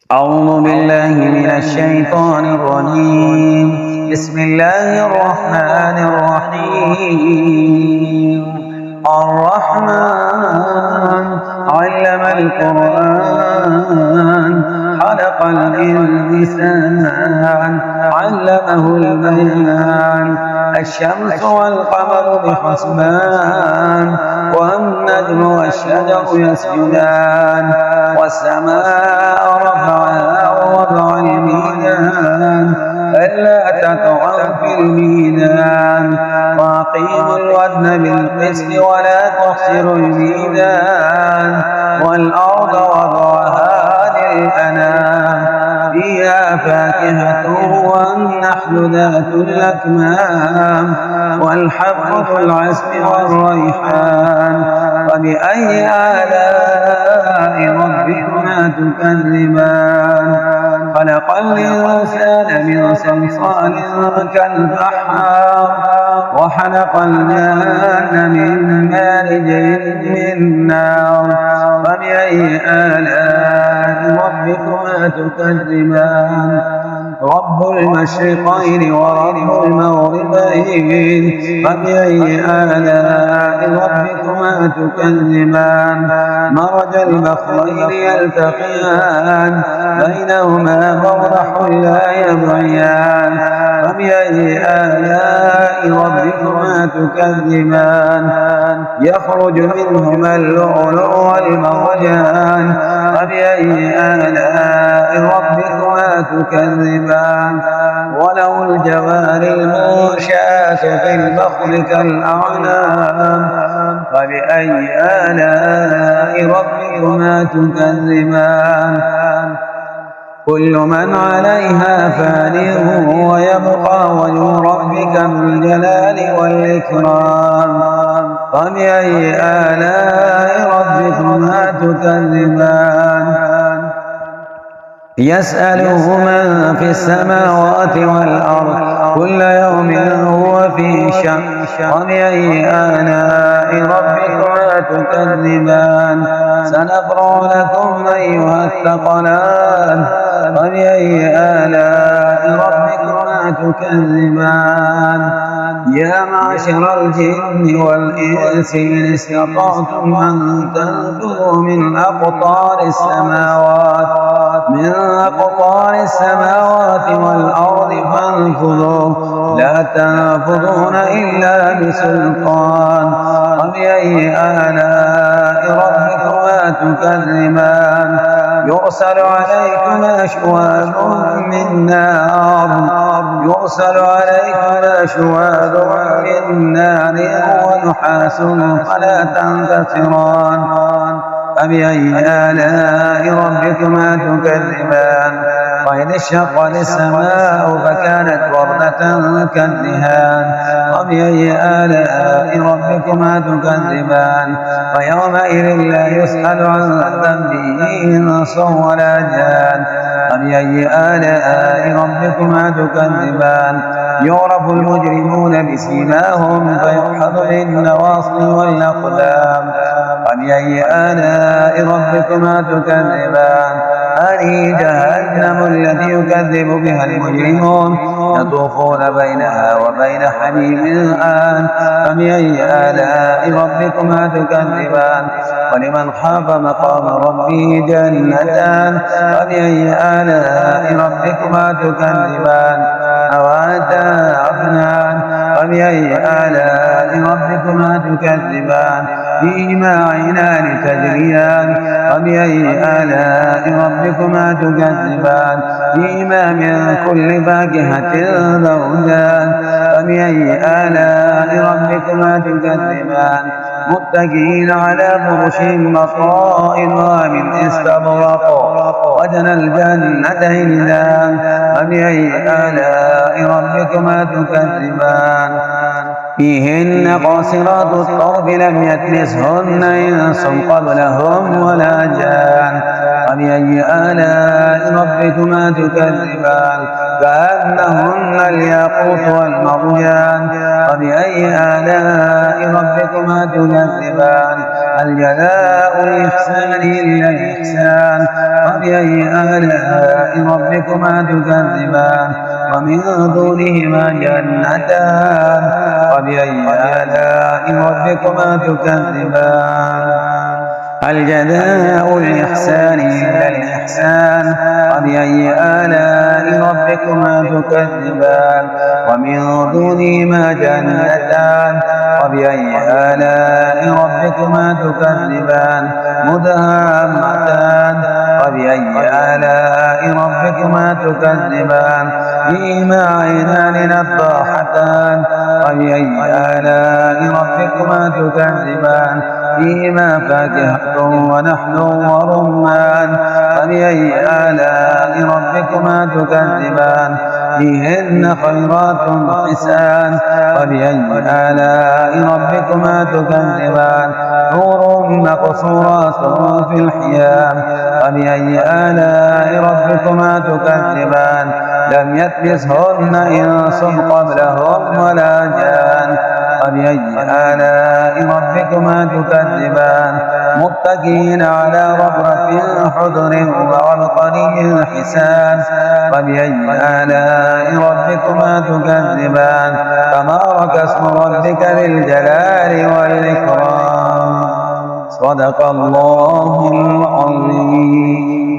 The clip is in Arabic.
أعوذ بالله من الشيطان الرجيم. بسم الله الرحمن الرحيم. الرحمن علم القرآن خلق الإنسان علمه البيان. الشمس والقمر بحسبان والنجم والشجر يسجدان والسماء رفعها ووضع الميزان ألا تطغوا في الميزان وأقيموا الوزن بالقسط ولا تخسروا الميزان والأرض وضعها للأنام فيها فاكهة والنحل ذات الأكمام والحب ذو العصف والريحان. فبأي آلاء ربكما تكذبان؟ خلق الإنسان من صلصال كالفخار وخلق الجان من مارج من نار. فبأي آلاء ربكما تكذبان؟ رب المشرقين ورب المغربين. فبأي آلاء ربكما تكذبان؟ مرج البحرين يلتقيان بينهما برزخ لا يبغيان. فبأي آلاء ربكما تكذبان؟ يخرج منهما اللؤلؤ والمرجان. فبأي آلاء ربكما تكذبان؟ وله الجوار المنشآت في البحر كالأعلام. فبأي آلاء ربكما تكذبان؟ كل من عليها فان ويبقى وجه ربك ذو الجلال والإكرام. فبأي آلاء ربكما تكذبان؟ يسأله من في السماوات والأرض كل يوم هو في شأن. فبأي آلاء ربكما تكذبان؟ سنفرغ لكم أيها الثقلان. فبأي آلاء ربكما تكذبان؟ يا معشر الجن والإنس إن استطعتم أن تنفذوا من أقطار السماوات والأرض فانفذوا لا تنفذون إلا بسلطان. فبأي آلاء ربكما تكذبان؟ يرسل عليكما شواظ من نار ونحاس فلا تنتصران. فبأي آلاء ربكما تكذبان؟ وإذ انشقت السماء فكانت وردة كالدهان. وبأي آلاء ربكما تكذبان؟ فيومئذ لا يسأل عن ذنبه إنس ولا جان. فبأي آلاء ربكما تكذبان؟ يعرف المجرمون بسيماهم فيؤخذ بالنواصي والأقدام. فبأي آلاء ربكما تكذبان؟ هذه جهنم التي يكذب بها المجرمون يطوفون بينها وبين حميم آن. فبأي آلاء ربكما تكذبان؟ ولمن خاف مقام ربه جنتان. فبأي آلاء ربكما تكذبان؟ أواتى أفنان. فبأي آلاء ربكما تكذبان؟ فيهما عينان تجريان. فبأي آلاء ربكما تكذبان؟ فيهما من كل فاكهة زوجان. فبأي آلاء ربكما تكذبان؟ متكئين على فرش بطائنها من استبرق وجنى الجنتين دان. فبأي آلاء ربكما تكذبان؟ فيهن قاصرات الطرف لم يطمثهن إنس قبلهم ولا جان. فبأي آلاء ربكما تكذبان؟ كأنهن الياقوت والمرجان. فبأي آلاء ربكما تكذبان؟ هل جزاء الإحسان إلا الإحسان فبأي آلاء ربكما تكذبان ومن دونهما جنتان فبأي آلاء ربكما تكذبان هل جزاء الإحسان إلا الإحسان فبأي آلاء ربكما تكذبان ومن دونهما جنتان فبأي آلاء ربكما تكذبان مدهامتان فبأي آلاء ربكما تكذبان فيهما عينان نضاحتان فبأي آلاء ربكما تكذبان فيهما فاكهة ونحل ورمان فبأي آلاء ربكما تكذبان فيهن خيرات حسان فبأي آلاء ربكما تكذبان حور مقصورات في الحيام فبأي آلاء ربكما تكذبان لم يطمثهن إنس قبلهم ولا جان فبأي آلاء ربكما تكذبان متكئين على رفرف خضر وعبقري حسان فبأي آلاء ربكما تكذبان تبارك اسم ربك ذي الجلال والإكرام صدق الله العظيم.